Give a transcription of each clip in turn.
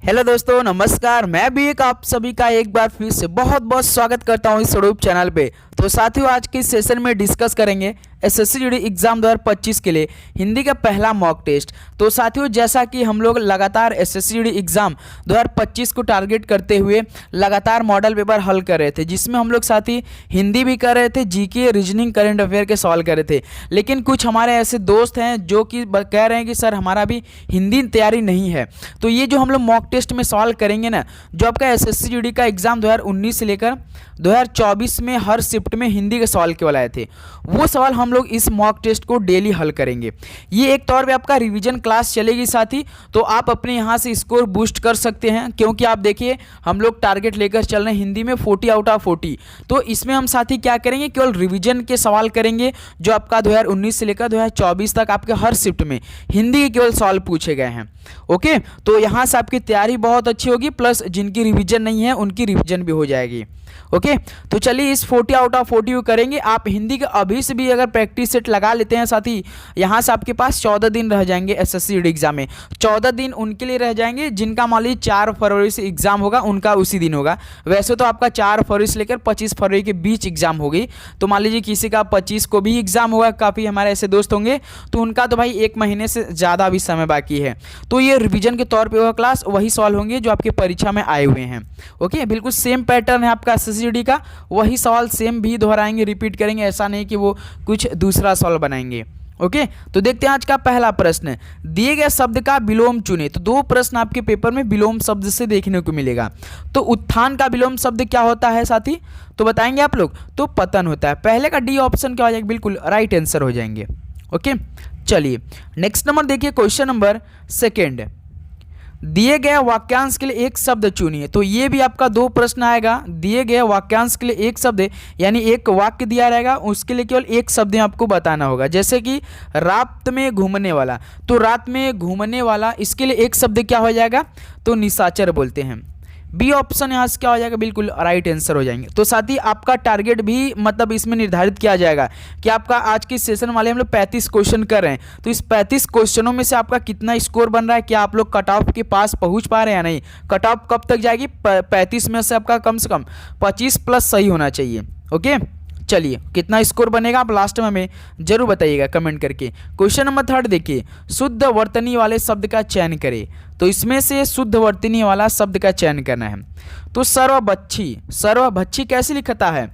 Hello दोस्तों, नमस्कार। मैं भी आप सभी का एक बार फिर से बहुत बहुत स्वागत करता हूं इस यूट्यूब चैनल पे। तो साथियों, आज के इस सेशन में डिस्कस करेंगे एसएससी जीडी एग्जाम 2025 के लिए हिंदी का पहला मॉक टेस्ट। तो साथियों, जैसा कि हम लोग लगातार एसएससी जीडी एग्जाम 2025 को टारगेट करते हुए लगातार मॉडल पेपर हल कर रहे थे, जिसमें हम लोग साथी हिंदी भी कर रहे थे, जीके, रीजनिंग, करंट अफेयर के सवाल कर रहे थे। लेकिन कुछ हमारे ऐसे दोस्त हैं जो कि कह रहे हैं कि सर हमारा भी हिंदी तैयारी नहीं है। तो ये जो हम लोग मॉक टेस्ट में सवाल करेंगे ना, जो आपका एसएससी जीडी का एग्जाम 2019 से लेकर 2024 में हर शिफ्ट में हिंदी के सवाल केवल आए थे, वो सवाल हम लोग इस मॉक टेस्ट को डेली हल करेंगे। ये एक तौर पे आपका रिवीजन क्लास चलेगी साथी, तो आप अपने यहाँ से स्कोर बूस्ट कर सकते हैं, क्योंकि आप देखिए हम लोग टारगेट लेकर चल रहे हैं हिंदी में 40 आउट ऑफ 40। तो इसमें हम साथी क्या करेंगे, केवल रिवीजन के सवाल करेंगे, जो आपका 2019 से लेकर 2024 तक आपके हर शिफ्ट में हिंदी के केवल सवाल पूछे गए हैं। ओके, तो यहाँ से आपकी तैयारी बहुत अच्छी होगी, प्लस जिनकी रिवीजन नहीं है उनकी रिवीजन भी हो जाएगी। ओके, तो चलिए इस 40 आउट ऑफ 40 को करेंगे। आप हिंदी का अभी से भी अगर प्रैक्टिस सेट लगा लेते हैं साथी, यहाँ से आपके पास 14 दिन रह जाएंगे एसएससी जीडी एग्जाम में। 14 दिन उनके लिए रह जाएंगे जिनका मान लीजिए 4 फरवरी से एग्जाम होगा, उनका उसी दिन होगा। वैसे तो आपका 4 फरवरी से लेकर 25 फरवरी के बीच एग्जाम होगी, तो मान लीजिए किसी का 25 को भी एग्जाम होगा, काफ़ी हमारे ऐसे दोस्त होंगे, तो उनका तो भाई 1 महीने से ज़्यादा भी समय बाकी है। तो ये रिवीजन के तौर पे होगा क्लास, वही सवाल होंगे जो आपके परीक्षा में आए हुए हैं। ओके, बिल्कुल सेम पैटर्न है आपका एसएससी जीडी का, वही सवाल सेम भी दोहराएंगे, रिपीट करेंगे, ऐसा नहीं कि वो कुछ दूसरा सवाल बनाएंगे। ओके, तो देखते हैं आज का पहला प्रश्न। दिए गए शब्द का विलोम चुने। तो 2 प्रश्न आपके पेपर में विलोम शब्द से देखने को मिलेगा। तो उत्थान का विलोम शब्द क्या होता है साथी, तो बताएंगे आप लोग, तो पतन होता है। पहले का डी ऑप्शन क्या हो जाएगा, बिल्कुल राइट आंसर हो जाएंगे। ओके, चलिए नेक्स्ट नंबर देखिए, क्वेश्चन नंबर 2। दिए गए वाक्यांश के लिए एक शब्द चुनिए। तो ये भी आपका 2 प्रश्न आएगा। दिए गए वाक्यांश के लिए एक शब्द यानी एक वाक्य दिया रहेगा, उसके लिए केवल एक शब्द आपको बताना होगा। जैसे कि रात में घूमने वाला, तो रात में घूमने वाला, इसके लिए एक शब्द क्या हो जाएगा, तो निशाचर बोलते हैं। बी ऑप्शन यहाँ से क्या हो जाएगा, बिल्कुल राइट आंसर हो जाएंगे। तो साथ ही आपका टारगेट भी मतलब इसमें निर्धारित किया जाएगा कि आपका आज के सेशन वाले हम लोग 35 क्वेश्चन कर रहे हैं, तो इस 35 क्वेश्चनों में से आपका कितना स्कोर बन रहा है, क्या आप लोग कट ऑफ के पास पहुंच पा रहे हैं या नहीं। कट ऑफ कब तक जाएगी, 35 में से आपका कम से कम 25 प्लस सही होना चाहिए। ओके, चलिए कितना स्कोर बनेगा आप लास्ट में हमें जरूर बताइएगा कमेंट करके। क्वेश्चन नंबर 3 देखिए, शुद्ध वर्तनी वाले शब्द का चयन करें। तो इसमें से शुद्ध वर्तनी वाला शब्द का चयन करना है। तो सर्वभक्षी, सर्वभक्षी कैसे लिखता है,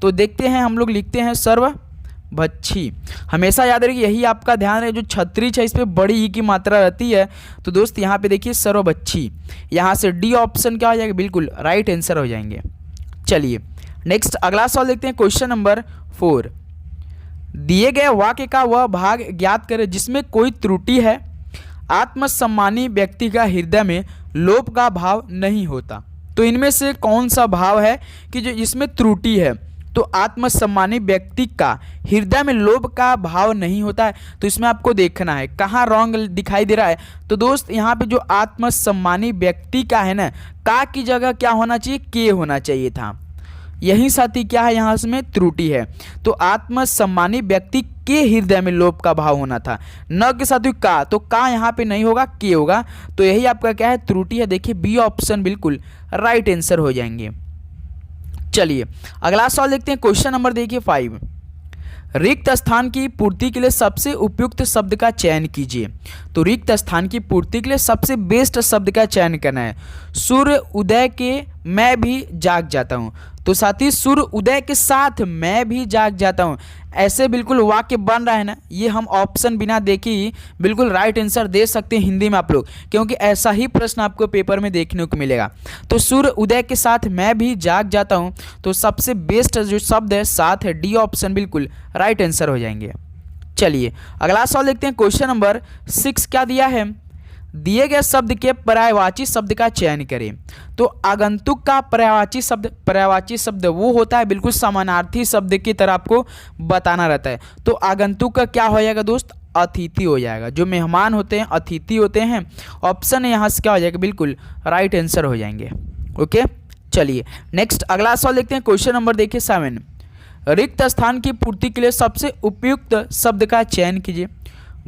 तो देखते हैं हम लोग लिखते हैं सर्वभक्षी। हमेशा याद रखिए, यही आपका ध्यान रहे, जो छत्रीच है इस पर बड़ी ई की मात्रा रहती है। तो दोस्त यहाँ पे देखिए सर्वभक्षी, यहाँ से डी ऑप्शन क्या हो जाएगा, बिल्कुल राइट आंसर हो जाएंगे। चलिए नेक्स्ट अगला सवाल देखते हैं, क्वेश्चन नंबर 4। दिए गए वाक्य का वह भाग ज्ञात करें जिसमें कोई त्रुटि है। आत्मसम्मानी व्यक्ति का हृदय में लोभ का भाव नहीं होता। तो इनमें से कौन सा भाव है कि जो इसमें त्रुटि है, तो आत्मसम्मानी व्यक्ति का हृदय में लोभ का भाव नहीं होता है। तो इसमें आपको देखना है कहाँ रॉन्ग दिखाई दे रहा है। तो दोस्त यहाँ पे जो आत्मसम्मानी व्यक्ति का है ना, का की जगह क्या होना चाहिए, के होना चाहिए था। यही साथी क्या है, यहाँ में त्रुटि है। तो आत्मसम्मानी व्यक्ति के हृदय में लोभ का भाव होना था, न के साथी का। तो का यहाँ पे नहीं होगा, के होगा। तो यही आपका क्या है, त्रुटि है। देखिए बी ऑप्शन बिल्कुल राइट आंसर हो जाएंगे। चलिए अगला सवाल देखते हैं, क्वेश्चन नंबर देखिए 5। रिक्त स्थान की पूर्ति के लिए सबसे उपयुक्त शब्द का चयन कीजिए। तो रिक्त स्थान की पूर्ति के लिए सबसे बेस्ट शब्द का चयन करना है। सूर्य उदय के मैं भी जाग जाता हूँ। तो साथी सूर्य उदय के साथ मैं भी जाग जाता हूँ, ऐसे बिल्कुल वाक्य बन रहा है ना। ये हम ऑप्शन बिना देखे ही बिल्कुल राइट आंसर दे सकते हैं हिंदी में आप लोग, क्योंकि ऐसा ही प्रश्न आपको पेपर में देखने को मिलेगा। तो सूर्य उदय के साथ मैं भी जाग जाता हूँ, तो सबसे बेस्ट जो शब्द है साथ है, डी ऑप्शन बिल्कुल राइट आंसर हो जाएंगे। चलिए अगला सवाल देखते हैं, क्वेश्चन नंबर 6 क्या दिया है। दिए गए शब्द के पर्यायवाची शब्द का चयन करें। तो आगंतुक का पर्यायवाची शब्द वो होता है, बिल्कुल समानार्थी शब्द की तरह आपको बताना रहता है। तो आगंतुक का क्या हो जाएगा दोस्त, अतिथि हो जाएगा। जो मेहमान होते हैं अतिथि होते हैं। ऑप्शन यहाँ से क्या हो जाएगा, बिल्कुल राइट आंसर हो जाएंगे। ओके, चलिए नेक्स्ट अगला सवाल देखते हैं, क्वेश्चन नंबर देखिए 7। रिक्त स्थान की पूर्ति के लिए सबसे उपयुक्त शब्द का चयन कीजिए।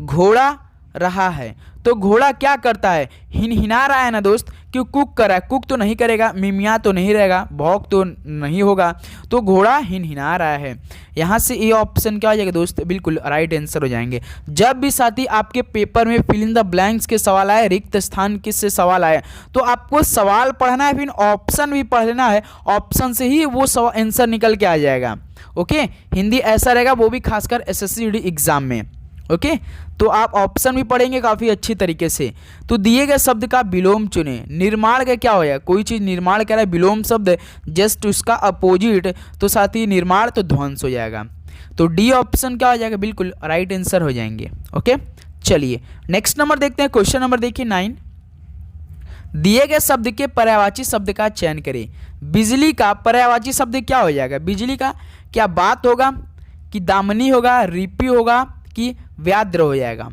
घोड़ा रहा है। तो घोड़ा क्या करता है, हिनहिना रहा है ना दोस्त, क्यों कुक कर रहा है, कुक तो नहीं करेगा, मिमिया तो नहीं रहेगा, भौंक तो नहीं होगा, तो घोड़ा हिनहिना रहा है। यहाँ से ये ऑप्शन क्या हो जाएगा दोस्त, बिल्कुल राइट आंसर हो जाएंगे। जब भी साथी आपके पेपर में फिल इन द ब्लैंक्स के सवाल आए, रिक्त स्थान किससे सवाल आए, तो आपको सवाल पढ़ना है, फिर ऑप्शन भी पढ़ लेना है, ऑप्शन से ही वो आंसर निकल के आ जाएगा। ओके, हिंदी ऐसा रहेगा, वो भी खासकर एसएससी जीडी एग्जाम में। ओके, तो आप ऑप्शन भी पढ़ेंगे काफ़ी अच्छी तरीके से। तो दिए गए शब्द का विलोम चुने। निर्माण का क्या होगा, कोई चीज़ निर्माण कर रहा है, विलोम शब्द जस्ट उसका अपोजिट, तो साथ ही निर्माण तो ध्वंस हो जाएगा। तो डी ऑप्शन क्या हो जाएगा, बिल्कुल राइट आंसर हो जाएंगे। ओके, चलिए नेक्स्ट नंबर देखते हैं। क्वेश्चन नंबर देखिए 9। दिए गए शब्द के पर्यायवाची शब्द का चयन करें। बिजली का पर्यायवाची शब्द क्या हो जाएगा, बिजली का क्या बात होगा, कि दामनी होगा, रिपी होगा, कि व्याद्र हो जाएगा।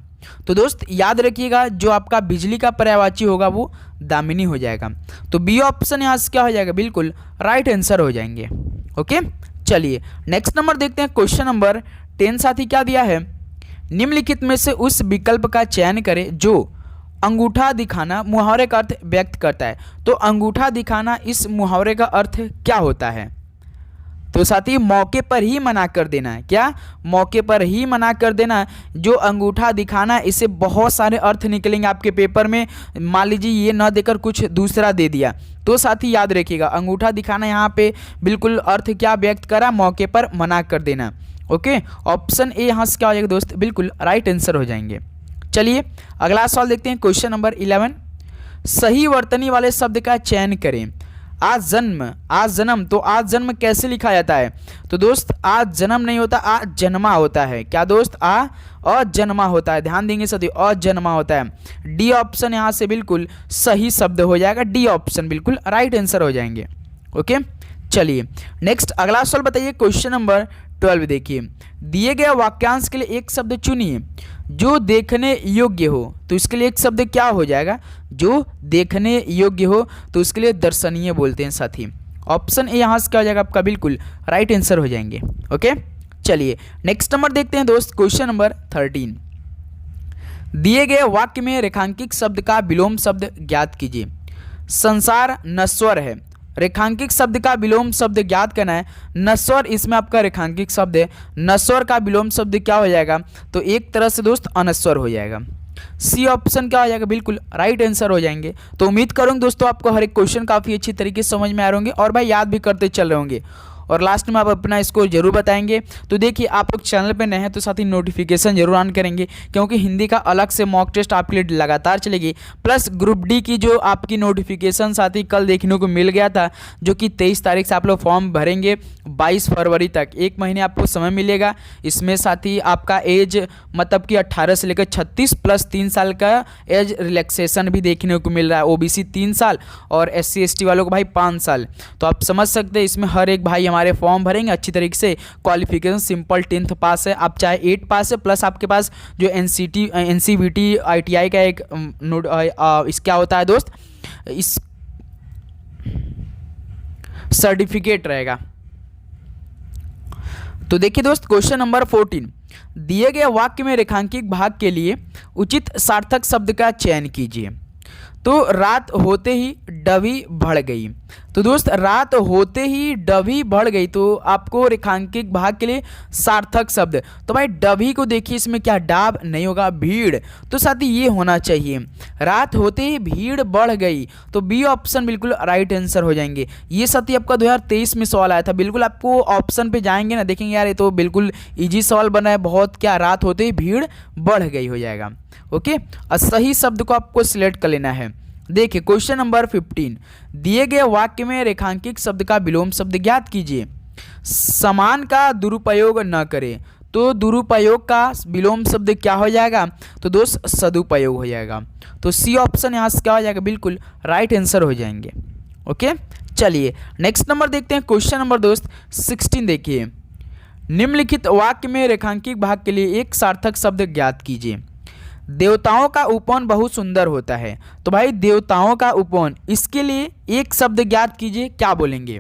तो दोस्त याद रखिएगा, जो आपका बिजली का पर्यायवाची होगा वो दामिनी हो जाएगा। तो बी ऑप्शन यहाँ से क्या हो जाएगा, बिल्कुल राइट आंसर हो जाएंगे। ओके, चलिए नेक्स्ट नंबर देखते हैं। क्वेश्चन नंबर 10 साथी क्या दिया है, निम्नलिखित में से उस विकल्प का चयन करें जो अंगूठा दिखाना मुहावरे का अर्थ व्यक्त करता है। तो अंगूठा दिखाना इस मुहावरे का अर्थ क्या होता है, तो साथी मौके पर ही मना कर देना है। क्या, मौके पर ही मना कर देना। जो अंगूठा दिखाना, इसे बहुत सारे अर्थ निकलेंगे आपके पेपर में। मान लीजिए ये न देकर कुछ दूसरा दे दिया, तो साथी याद रखिएगा अंगूठा दिखाना यहाँ पे बिल्कुल अर्थ क्या व्यक्त करा, मौके पर मना कर देना। ओके, ऑप्शन ए यहाँ से क्या हो जाएगा दोस्त, बिल्कुल राइट आंसर हो जाएंगे। चलिए अगला सवाल देखते हैं। Question number 11। सही वर्तनी वाले शब्द का चयन करें। आज जन्म, आज जन्म, तो आज जन्म कैसे लिखा जाता है, तो दोस्त आज जन्म नहीं होता, आज जन्मा होता है। क्या दोस्त, अजन्मा होता है, ध्यान देंगे साथी, अजन्मा होता है। डी ऑप्शन यहाँ से बिल्कुल सही शब्द हो जाएगा, डी ऑप्शन बिल्कुल राइट आंसर हो जाएंगे। ओके, चलिए नेक्स्ट अगला सवाल बताइए। क्वेश्चन नंबर 12 देखिए, दिए गए वाक्यांश के लिए एक शब्द चुनिए जो देखने योग्य हो। तो इसके लिए एक शब्द क्या हो जाएगा, जो देखने योग्य हो, तो इसके लिए दर्शनीय बोलते हैं साथी। ऑप्शन ए यहाँ से क्या हो जाएगा आपका, बिल्कुल राइट आंसर हो जाएंगे। ओके, चलिए नेक्स्ट नंबर देखते हैं दोस्त। Question number 13। दिए गए वाक्य में रेखांकित शब्द का विलोम शब्द ज्ञात कीजिए। संसार नश्वर है, रेखांकित शब्द का विलोम शब्द ज्ञात करना है। नश्वर इसमें आपका रेखांकित शब्द है, नश्वर का विलोम शब्द क्या हो जाएगा, तो एक तरह से दोस्त अनश्वर हो जाएगा। सी ऑप्शन क्या हो जाएगा, बिल्कुल राइट आंसर हो जाएंगे। तो उम्मीद करूँगा दोस्तों आपको हर एक क्वेश्चन काफ़ी अच्छी तरीके से समझ में आ रहे होंगे और भाई याद भी करते चल रहे होंगे, और लास्ट में आप अपना स्कोर जरूर बताएंगे। तो देखिए आप लोग चैनल पे नए हैं तो साथ ही नोटिफिकेशन जरूर ऑन करेंगे, क्योंकि हिंदी का अलग से मॉक टेस्ट आपके लिए लगातार चलेगी। प्लस ग्रुप डी की जो आपकी नोटिफिकेशन साथ ही कल देखने को मिल गया था, जो कि 23 तारीख से आप लोग फॉर्म भरेंगे 22 फरवरी तक, एक महीने आपको समय मिलेगा। इसमें साथ ही आपका एज मतलब कि 18 से लेकर 36 प्लस 3 साल का एज रिलैक्सेशन भी देखने को मिल रहा है। ओबीसी 3 साल और SC ST वालों को भाई 5 साल। तो आप समझ सकते हैं इसमें हर एक भाई हमारे फॉर्म भरेंगे अच्छी तरीके से। क्वालिफिकेशन सिंपल 10th पास है, आप चाहे 8 पास है, प्लस आपके पास जो NCVT ITI का एक इस क्या होता है दोस्त, इस सर्टिफिकेट रहेगा। तो देखिए दोस्त क्वेश्चन नंबर 14। दिए गए वाक्य में रेखांकित भाग के लिए उचित सार्थक शब्द का चयन कीजिए। तो रात होते ही डभी बढ़ गई। तो दोस्त रात होते ही डभी बढ़ गई, तो आपको रेखांकित भाग के लिए सार्थक शब्द, तो भाई डभी को देखिए, इसमें क्या डाब नहीं होगा, भीड़, तो साथ ही ये होना चाहिए। रात होते ही भीड़ बढ़ गई, तो बी ऑप्शन बिल्कुल राइट आंसर हो जाएंगे। ये साथ ही आपका 2023 में सवाल आया था, बिल्कुल आपको ऑप्शन पे जाएंगे ना, देखेंगे यार ये तो बिल्कुल ईजी सवाल बना है बहुत, क्या रात होते ही भीड़ बढ़ गई हो जाएगा। ओके, और सही शब्द को आपको सिलेक्ट कर लेना है। देखिए क्वेश्चन नंबर 15। दिए गए वाक्य में रेखांकित शब्द का विलोम शब्द ज्ञात कीजिए। समान का दुरुपयोग न करें, तो दुरुपयोग का विलोम शब्द क्या हो जाएगा, तो दोस्त सदुपयोग हो जाएगा। तो सी ऑप्शन यहाँ से क्या हो जाएगा, बिल्कुल राइट आंसर हो जाएंगे। ओके, चलिए नेक्स्ट नंबर देखते हैं। क्वेश्चन नंबर दोस्त 16 देखिए, निम्नलिखित वाक्य में रेखांकित भाग के लिए एक सार्थक शब्द ज्ञात कीजिए। देवताओं का उपवन बहुत सुंदर होता है, तो भाई देवताओं का उपवन, इसके लिए एक शब्द ज्ञात कीजिए, क्या बोलेंगे,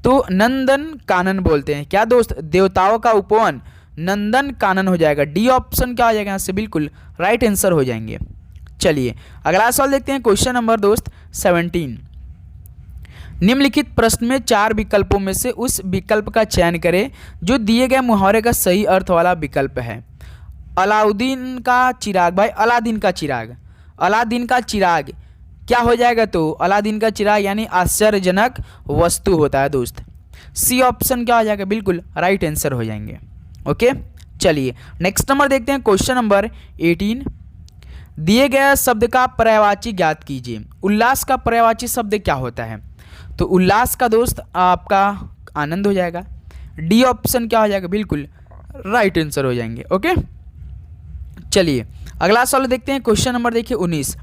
तो नंदन कानन बोलते हैं। क्या दोस्त, देवताओं का उपवन नंदन कानन हो जाएगा। डी ऑप्शन क्या हो जाएगा यहाँ से, बिल्कुल राइट आंसर हो जाएंगे। चलिए अगला सवाल देखते हैं, क्वेश्चन नंबर दोस्त 17। निम्नलिखित प्रश्न में 4 विकल्पों में से उस विकल्प का चयन करें जो दिए गए मुहावरे का सही अर्थ वाला विकल्प है। अलाउद्दीन का चिराग, भाई अलादीन का चिराग, अलादीन का चिराग क्या हो जाएगा? तो अलादीन का चिराग यानी आश्चर्यजनक वस्तु होता है दोस्त। सी ऑप्शन क्या हो जाएगा? बिल्कुल राइट आंसर हो जाएंगे। ओके, चलिए नेक्स्ट नंबर देखते हैं, क्वेश्चन नंबर 18। दिए गए शब्द का पर्यायवाची ज्ञात कीजिए। उल्लास का पर्यायवाची शब्द क्या होता है? तो उल्लास का दोस्त आपका आनंद हो जाएगा। डी ऑप्शन क्या हो जाएगा? बिल्कुल राइट आंसर हो जाएंगे। ओके, चलिए अगला सवाल देखते हैं, क्वेश्चन नंबर देखिए 19।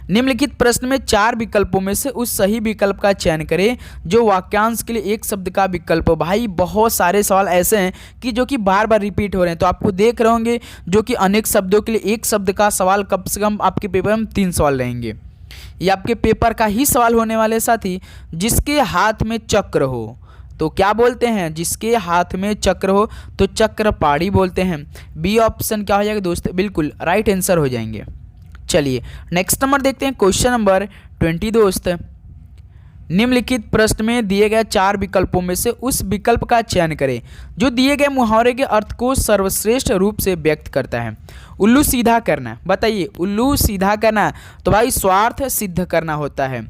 निम्नलिखित प्रश्न में 4 विकल्पों में से उस सही विकल्प का चयन करें जो वाक्यांश के लिए एक शब्द का विकल्प हो। भाई बहुत सारे सवाल ऐसे हैं कि जो कि बार बार रिपीट हो रहे हैं, तो आपको देख रहे होंगे जो कि अनेक शब्दों के लिए एक शब्द का सवाल कम से कम आपके पेपर में 3 सवाल रहेंगे। ये आपके पेपर का ही सवाल होने वाले साथी। जिसके हाथ में चक्र हो तो क्या बोलते हैं? जिसके हाथ में चक्र हो तो चक्रपाणी बोलते हैं। बी ऑप्शन क्या हो जाएगा दोस्त? बिल्कुल राइट आंसर हो जाएंगे। चलिए नेक्स्ट नंबर देखते हैं, क्वेश्चन नंबर 20 दोस्त। निम्नलिखित प्रश्न में दिए गए 4 विकल्पों में से उस विकल्प का चयन करें जो दिए गए मुहावरे के अर्थ को सर्वश्रेष्ठ रूप से व्यक्त करता है। उल्लू सीधा करना, बताइए उल्लू सीधा करना तो भाई स्वार्थ सिद्ध करना होता है।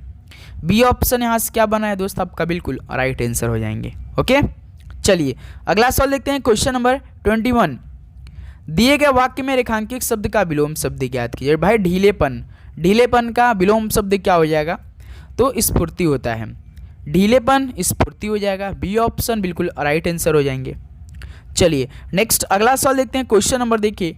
बी ऑप्शन यहाँ से क्या बना है दोस्त आपका? बिल्कुल राइट आंसर हो जाएंगे। ओके, चलिए अगला सवाल देखते हैं, क्वेश्चन नंबर 21। दिए गए वाक्य में रेखांकित शब्द का विलोम शब्द ज्ञात कीजिए। भाई ढीलेपन, ढीलेपन का विलोम शब्द क्या हो जाएगा? तो स्फूर्ति होता है। ढीलेपन स्फूर्ति हो जाएगा। बी ऑप्शन बिल्कुल राइट आंसर हो जाएंगे। चलिए नेक्स्ट अगला सवाल देखते हैं, क्वेश्चन नंबर देखिए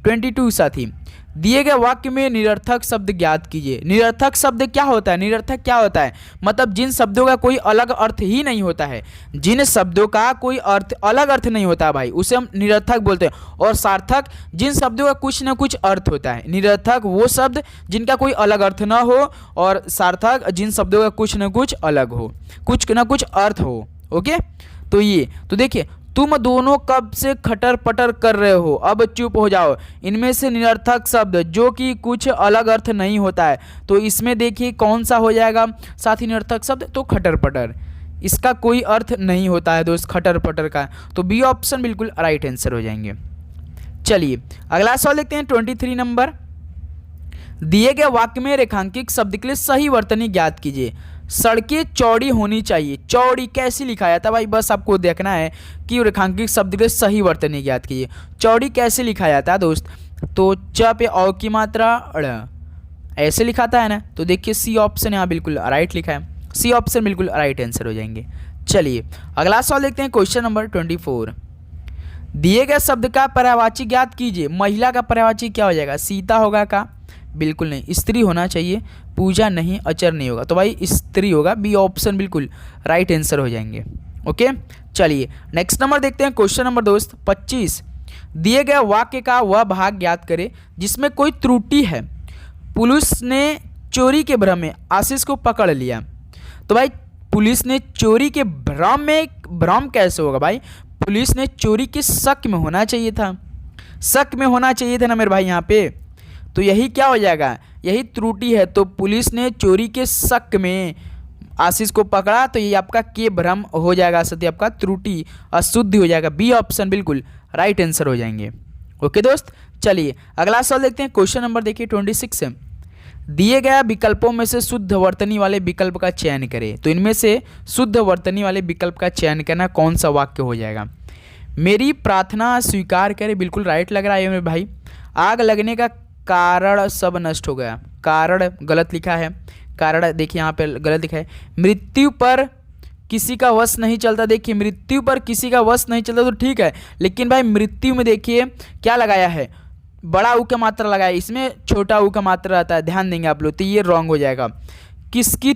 22 साथी। दिए गए वाक्य में निरर्थक शब्द ज्ञात कीजिए। निरर्थक शब्द क्या होता है? निरर्थक क्या होता है? मतलब जिन शब्दों का कोई अलग अर्थ ही नहीं होता है, जिन शब्दों का कोई अर्थ अलग अर्थ नहीं होता भाई उसे हम निरर्थक बोलते हैं। और सार्थक जिन शब्दों का कुछ ना कुछ अर्थ होता है। निरर्थक वो शब्द जिनका कोई अलग अर्थ ना हो, और सार्थक जिन शब्दों का कुछ ना कुछ अलग हो, कुछ ना कुछ अर्थ हो। ओके, तो ये तो देखिए, तुम दोनों कब से खटर पटर कर रहे हो, अब चुप हो जाओ। इनमें से निरर्थक शब्द जो कि कुछ अलग अर्थ नहीं होता है, तो इसमें देखिए कौन सा हो जाएगा साथी निरर्थक शब्द? तो खटर पटर, इसका कोई अर्थ नहीं होता है दोस्त खटर पटर का। तो बी ऑप्शन बिल्कुल राइट आंसर हो जाएंगे। चलिए अगला सवाल देखते हैं 23 नंबर। दिए गए वाक्य में रेखांकित शब्द के लिए सही वर्तनी ज्ञात कीजिए। सड़कें चौड़ी होनी चाहिए। चौड़ी कैसे लिखा जाता है भाई? बस आपको देखना है कि रेखांकित शब्द के लिए सही वर्तनी ज्ञात कीजिए। चौड़ी कैसे लिखा जाता है दोस्त? तो च पे औ की मात्रा ड़ ऐसे लिखाता है ना। तो देखिए सी ऑप्शन यहाँ बिल्कुल राइट लिखा है। सी ऑप्शन बिल्कुल राइट आंसर हो जाएंगे। चलिए अगला सवाल देखते हैं, क्वेश्चन नंबर 24। दिए गए शब्द का पर्यायवाची ज्ञात कीजिए। महिला का पर्यायवाची क्या हो जाएगा? सीता होगा का? बिल्कुल नहीं, स्त्री होना चाहिए। पूजा नहीं, अचर नहीं होगा, तो भाई स्त्री होगा। बी ऑप्शन बिल्कुल राइट आंसर हो जाएंगे। ओके, चलिए नेक्स्ट नंबर देखते हैं, क्वेश्चन नंबर दोस्त 25। दिए गए वाक्य का वह भाग ज्ञात करें जिसमें कोई त्रुटि है। पुलिस ने चोरी के भ्रम में आशीष को पकड़ लिया। तो भाई पुलिस ने चोरी के भ्रम में, भ्रम कैसे होगा भाई? पुलिस ने चोरी के शक में होना चाहिए था। शक में होना चाहिए था ना मेरे भाई यहाँ पे। तो यही क्या हो जाएगा? यही त्रुटि है। तो पुलिस ने चोरी के शक में आशीष को पकड़ा, तो ये आपका के भ्रम हो जाएगा साथी, आपका त्रुटि अशुद्ध हो जाएगा। बी ऑप्शन बिल्कुल राइट आंसर हो जाएंगे। ओके दोस्त, चलिए अगला सवाल देखते हैं, क्वेश्चन नंबर देखिए 26। दिए गए विकल्पों में से शुद्ध वर्तनी वाले विकल्प का चयन करें। तो इनमें से शुद्ध वर्तनी वाले विकल्प का चयन करना कौन सा वाक्य हो जाएगा? मेरी प्रार्थना स्वीकार करे, बिल्कुल राइट लग रहा है मेरे भाई। आग लगने का कारण सब नष्ट हो गया, कारण गलत लिखा है। कारण देखिए यहाँ पे गलत लिखा है। मृत्यु पर किसी का वश नहीं चलता, देखिए मृत्यु पर किसी का वश नहीं चलता तो ठीक है, लेकिन भाई मृत्यु में देखिए क्या लगाया है? बड़ा ऊ का मात्रा लगाया, इसमें छोटा ऊ का मात्रा रहता है, ध्यान देंगे आप लोग। तो ये रॉन्ग हो जाएगा। किसकी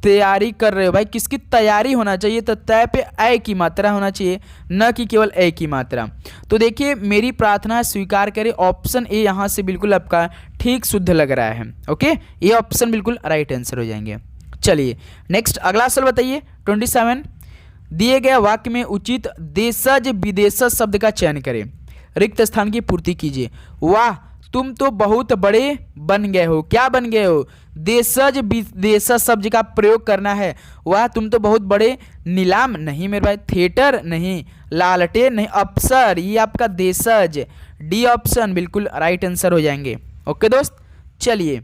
तैयारी कर रहे हो भाई? किसकी तैयारी होना चाहिए? तो तय पे ए की मात्रा होना चाहिए, न कि केवल ए की मात्रा। तो देखिए मेरी प्रार्थना स्वीकार करें, ऑप्शन ए यहाँ से बिल्कुल आपका ठीक शुद्ध लग रहा है। ओके, ये ऑप्शन बिल्कुल राइट आंसर हो जाएंगे। चलिए नेक्स्ट अगला सवाल बताइए 27। दिए गए वाक्य में उचित देशज विदेशज शब्द का चयन करें। रिक्त स्थान की पूर्ति कीजिए। वाह तुम तो बहुत बड़े बन गए हो। क्या बन गए हो? देशज देशज शब्द का प्रयोग करना है। वह तुम तो बहुत बड़े नीलाम नहीं मेरे भाई, थिएटर नहीं, लालटेन नहीं, अफसर, ये आपका देशज, डी ऑप्शन बिल्कुल राइट आंसर हो जाएंगे। ओके दोस्त, चलिए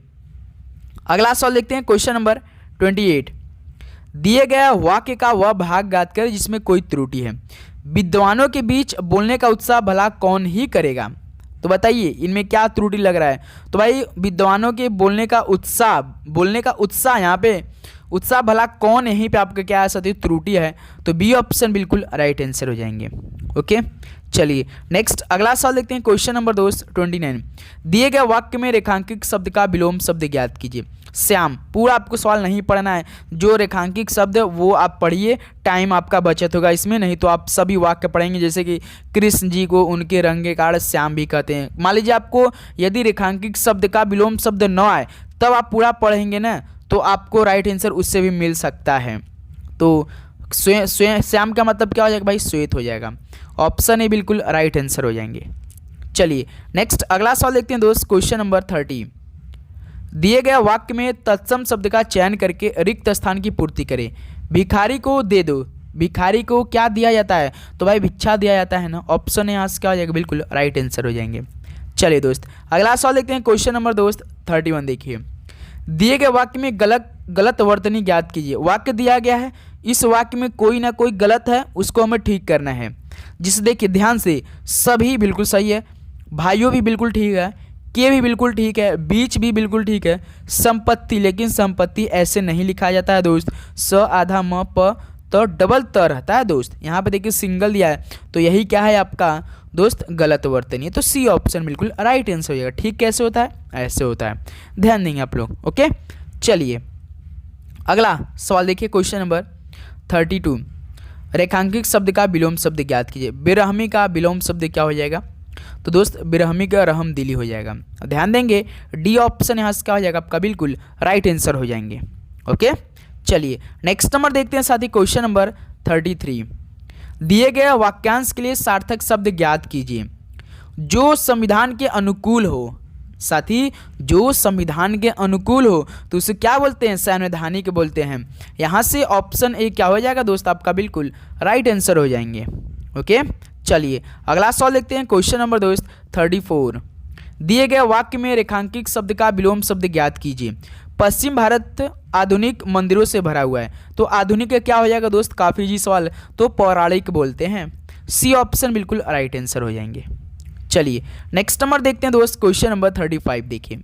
अगला सवाल देखते हैं। क्वेश्चन नंबर 28, दिए गया वाक्य का वह भाग याद कर जिसमें कोई त्रुटि है। विद्वानों के बीच बोलने का उत्साह भला कौन ही करेगा। तो बताइए इनमें क्या त्रुटि लग रहा है। तो भाई विद्वानों के बोलने का उत्साह यहाँ पे उत्साह भला कौन, यहीं पे आपका क्या है त्रुटि है। तो बी ऑप्शन बिल्कुल राइट आंसर हो जाएंगे। ओके, चलिए नेक्स्ट अगला सवाल देखते हैं। क्वेश्चन नंबर 29, दिए गए वाक्य में रेखांकित शब्द का विलोम शब्द ज्ञात कीजिए। श्याम, पूरा आपको सवाल नहीं पढ़ना है, जो रेखांकित शब्द वो आप पढ़िए, टाइम आपका बचत होगा इसमें, नहीं तो आप सभी वाक्य पढ़ेंगे। जैसे कि कृष्ण जी को उनके रंग के कारण श्याम भी कहते हैं। मान लीजिए आपको यदि रेखांकित शब्द का विलोम शब्द न आए तब आप पूरा पढ़ेंगे ना, तो आपको राइट आंसर उससे भी मिल सकता है। तो श्याम का मतलब क्या हो जाएगा भाई? श्वेत हो जाएगा। ऑप्शन ए बिल्कुल राइट आंसर हो जाएंगे। चलिए नेक्स्ट अगला सवाल देखते हैं दोस्त। क्वेश्चन नंबर 30, दिए गए वाक्य में तत्सम शब्द का चयन करके रिक्त स्थान की पूर्ति करें। भिखारी को दे दो, भिखारी को क्या दिया जाता है? तो भाई भिक्षा दिया जाता है ना। ऑप्शन ए यहाँ से क्या हो जाएगा? बिल्कुल राइट आंसर हो जाएंगे। चलिए दोस्त अगला सवाल देखते हैं। क्वेश्चन नंबर दोस्त 31 देखिए, दिए गए वाक्य में गलत वर्तनी ज्ञात कीजिए। वाक्य दिया गया है, इस वाक्य में कोई ना कोई गलत है, उसको हमें ठीक करना है। जिसे देखिए ध्यान से, सभी बिल्कुल सही है, भाइयों भी बिल्कुल ठीक है, के भी बिल्कुल ठीक है, बीच भी बिल्कुल ठीक है, संपत्ति, लेकिन संपत्ति ऐसे नहीं लिखा जाता है दोस्त। स आधा म प तो डबल त रहता है दोस्त। यहाँ पे देखिए सिंगल दिया है, तो यही क्या है आपका दोस्त? गलत वर्तनी है। तो सी ऑप्शन बिल्कुल राइट आंसर हो जाएगा। ठीक कैसे होता है? ऐसे होता है, ध्यान देंगे आप लोग। ओके, चलिए अगला सवाल देखिए। क्वेश्चन नंबर 32, रेखांकित शब्द का विलोम शब्द ज्ञात कीजिए। बेरहमी का विलोम शब्द क्या हो जाएगा? तो दोस्त बेरहमी का रहम दिली हो जाएगा। ध्यान देंगे, डी ऑप्शन यहाँ से क्या हो जाएगा आपका? बिल्कुल राइट आंसर हो जाएंगे। ओके, चलिए नेक्स्ट नंबर देखते हैं साथी। क्वेश्चन नंबर 33, दिए गए वाक्यांश के लिए सार्थक शब्द ज्ञात कीजिए। जो संविधान के अनुकूल हो, साथी जो संविधान के अनुकूल हो तो उसे क्या बोलते हैं? संवैधानिक बोलते हैं। यहाँ से ऑप्शन ए क्या हो जाएगा दोस्त आपका? बिल्कुल राइट आंसर हो जाएंगे। ओके, चलिए अगला सवाल देखते हैं। क्वेश्चन नंबर दोस्त 34, दिए गए वाक्य में रेखांकित शब्द का विलोम शब्द ज्ञात कीजिए। पश्चिम भारत आधुनिक मंदिरों से भरा हुआ है। तो आधुनिक क्या हो जाएगा दोस्त? काफी जी सवाल, तो पौराणिक बोलते हैं। सी ऑप्शन बिल्कुल राइट आंसर हो जाएंगे। चलिए नेक्स्ट नंबर देखते हैं दोस्त। क्वेश्चन नंबर 35 देखिए,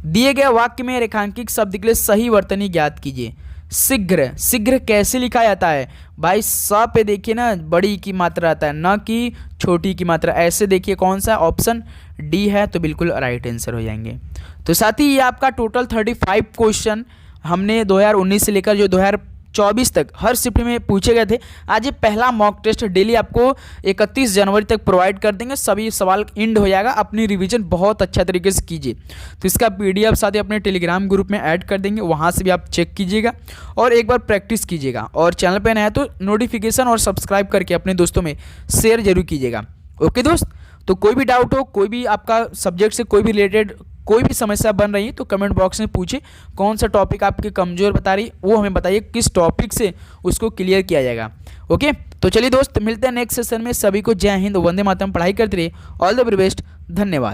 दिए गए वाक्य में रेखांकित शब्द के लिए सही वर्तनी ज्ञात कीजिए। शीघ्र, शीघ्र कैसे लिखा जाता है भाई? स पे देखिए ना बड़ी की मात्रा आता है, न कि छोटी की मात्रा। ऐसे देखिए कौन सा? ऑप्शन डी है, तो बिल्कुल राइट आंसर हो जाएंगे। तो साथ ही ये आपका टोटल 35 क्वेश्चन हमने 2019 से लेकर जो 2024 तक हर शिफ्ट में पूछे गए थे। आज ये पहला मॉक टेस्ट डेली आपको 31 जनवरी तक प्रोवाइड कर देंगे। सभी सवाल एंड हो जाएगा। अपनी रिवीजन बहुत अच्छा तरीके से कीजिए। तो इसका PDF साथ ही अपने टेलीग्राम ग्रुप में ऐड कर देंगे, वहाँ से भी आप चेक कीजिएगा और एक बार प्रैक्टिस कीजिएगा। और चैनल पर नया है तो नोटिफिकेशन और सब्सक्राइब करके अपने दोस्तों में शेयर जरूर कीजिएगा। ओके दोस्त, तो कोई भी डाउट हो, कोई भी आपका सब्जेक्ट से कोई भी रिलेटेड कोई भी समस्या बन रही है तो कमेंट बॉक्स में पूछिए। कौन सा टॉपिक आपके कमजोर बता रही वो हमें बताइए, किस टॉपिक से उसको क्लियर किया जाएगा। ओके, तो चलिए दोस्त मिलते हैं नेक्स्ट सेशन में। सभी को जय हिंद, वंदे मातरम। पढ़ाई करते रहिए। ऑल द वेरी बेस्ट, धन्यवाद।